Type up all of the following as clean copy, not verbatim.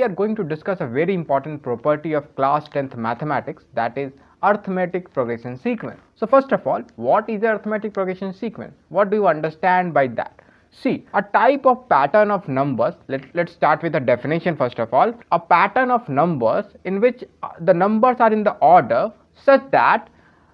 we are going to discuss a very important property of class 10th mathematics, that is arithmetic progression sequence. So first of all, what is the arithmetic progression sequence? What do you understand by that? See, a type of pattern of numbers, let's start with a definition first of all. A pattern of numbers in which the numbers are in the order such that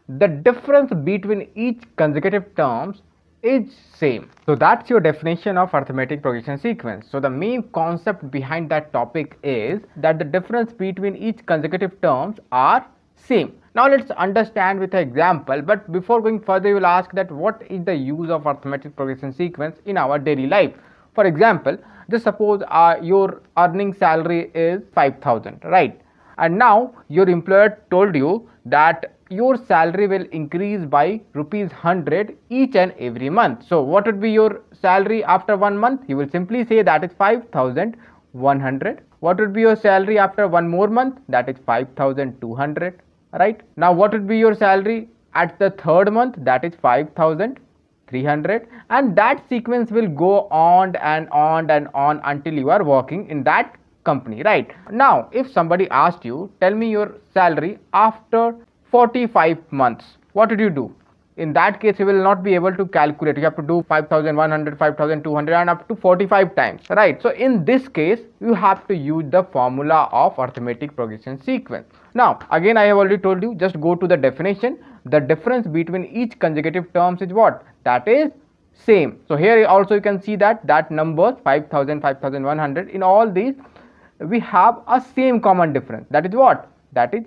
the difference between each consecutive terms is same. So that's your definition of arithmetic progression sequence. So the main concept behind that topic is that the difference between each consecutive terms are same. Now let's understand with an example, but before going further, you will ask that what is the use of arithmetic progression sequence in our daily life. For example, just suppose your earning salary is 5,000, right? And now your employer told you that your salary will increase by rupees 100 each and every month. So what would be your salary after 1 month? You will simply say that is 5,100. What would be your salary after 1 more month? That is 5,200. Right? Now what would be your salary at the 3rd month? That is 5,300, and that sequence will go on and on and on until you are working in that company, right? Now if somebody asked you, tell me your salary after 45 months, what did you do? In that case, you will not be able to calculate. You have to do 5,100, 5,200 and up to 45 times, right? So in this case, you have to use the formula of arithmetic progression sequence. Now, again, I have already told you, just go to the definition. The difference between each consecutive terms is what? That is same. So here also you can see that numbers 5,000, 5,100, in all these, we have a same common difference. That is what? That is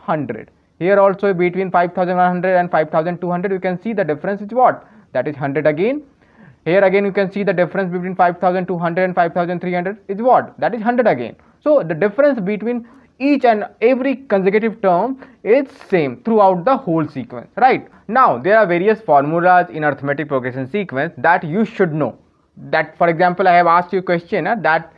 100. Here also between 5,100 and 5,200, you can see the difference is what? That is 100 again. Here again you can see the difference between 5,200 and 5,300 is what? That is 100 again. So the difference between each and every consecutive term is same throughout the whole sequence, right? Now there are various formulas in arithmetic progression sequence that you should know. That, for example, I have asked you a question that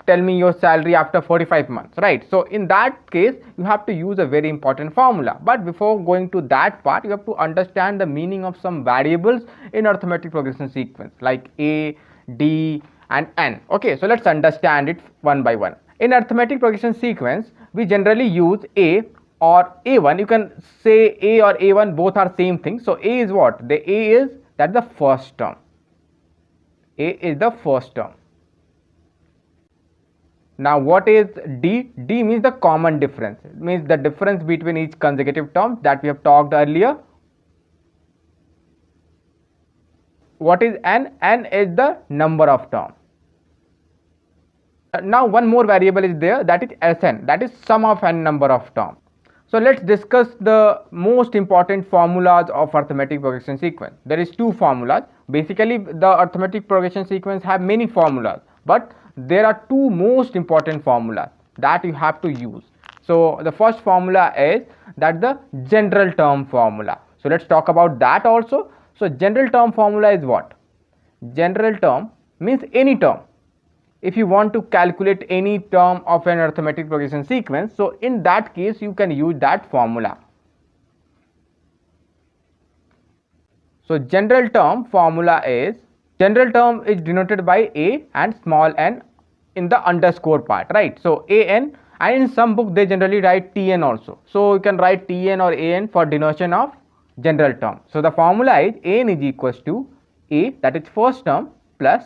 tell me your salary after 45 months, right? So in that case, you have to use a very important formula. But before going to that part, you have to understand the meaning of some variables in arithmetic progression sequence like A, D and N. Okay, so let's understand it one by one. In arithmetic progression sequence, we generally use A or A1. You can say A or A1, both are same thing. So A is what? The A is that the first term. A is the first term. Now what is D? D means the common difference. It means the difference between each consecutive term that we have talked earlier. What is N? N is the number of terms. Now one more variable is there, that is Sn, that is sum of n number of terms. So let's discuss the most important formulas of arithmetic progression sequence. There is 2 formulas. Basically the arithmetic progression sequence have many formulas, but there are 2 most important formulas that you have to use. So the first formula is that the general term formula. So let's talk about that also. So general term formula is what? General term means any term. If you want to calculate any term of an arithmetic progression sequence, so in that case you can use that formula. So general term formula is, general term is denoted by A and small n in the underscore part, right? So an, and in some book they generally write Tn also. So you can write Tn or An for denotation of general term. So the formula is An is equals to A, that is first term, plus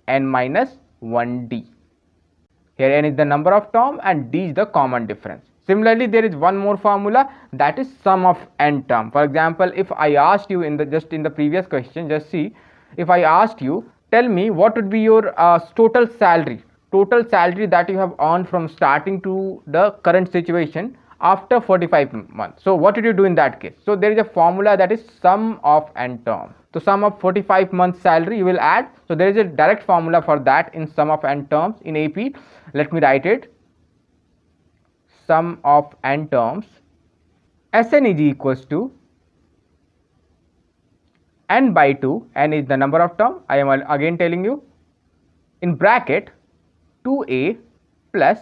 n minus 1d. Here n is the number of term and d is the common difference. Similarly, there is one more formula, that is sum of n term. For example, if I asked you in the previous question, just see, if I asked you, tell me what would be your total salary that you have earned from starting to the current situation after 45 months. So what did you do in that case? So there is a formula, that is sum of n term. So sum of 45 months salary you will add. So there is a direct formula for that in sum of n terms in AP. Let me write it. Sum of n terms, Sn is equals to n by 2, n is the number of term, I am again telling you, in bracket 2a plus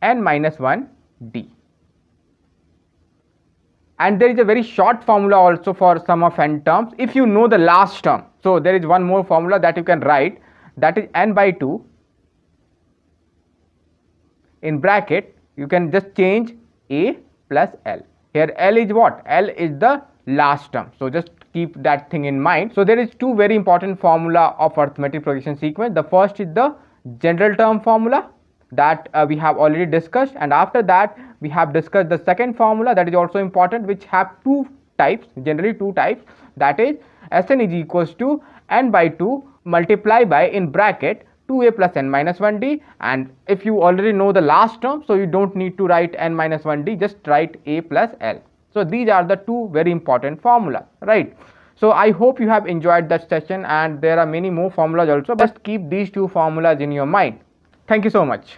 n minus 1 d. And there is a very short formula also for sum of n terms if you know the last term. So there is one more formula that you can write, that is n by 2 in bracket, you can just change A plus L. Here L is what? L is the last term. So just keep that thing in mind. So there is two very important formula of arithmetic progression sequence. The first is the general term formula that we have already discussed, and after that we have discussed the second formula that is also important, which have two types, generally two types, that is Sn is equals to n by 2 multiply by in bracket 2a plus n minus 1d, and if you already know the last term, so you don't need to write n minus 1d, just write a plus l. So these are the two very important formula, right? So I hope you have enjoyed that session, and there are many more formulas also, but keep these two formulas in your mind. Thank you so much.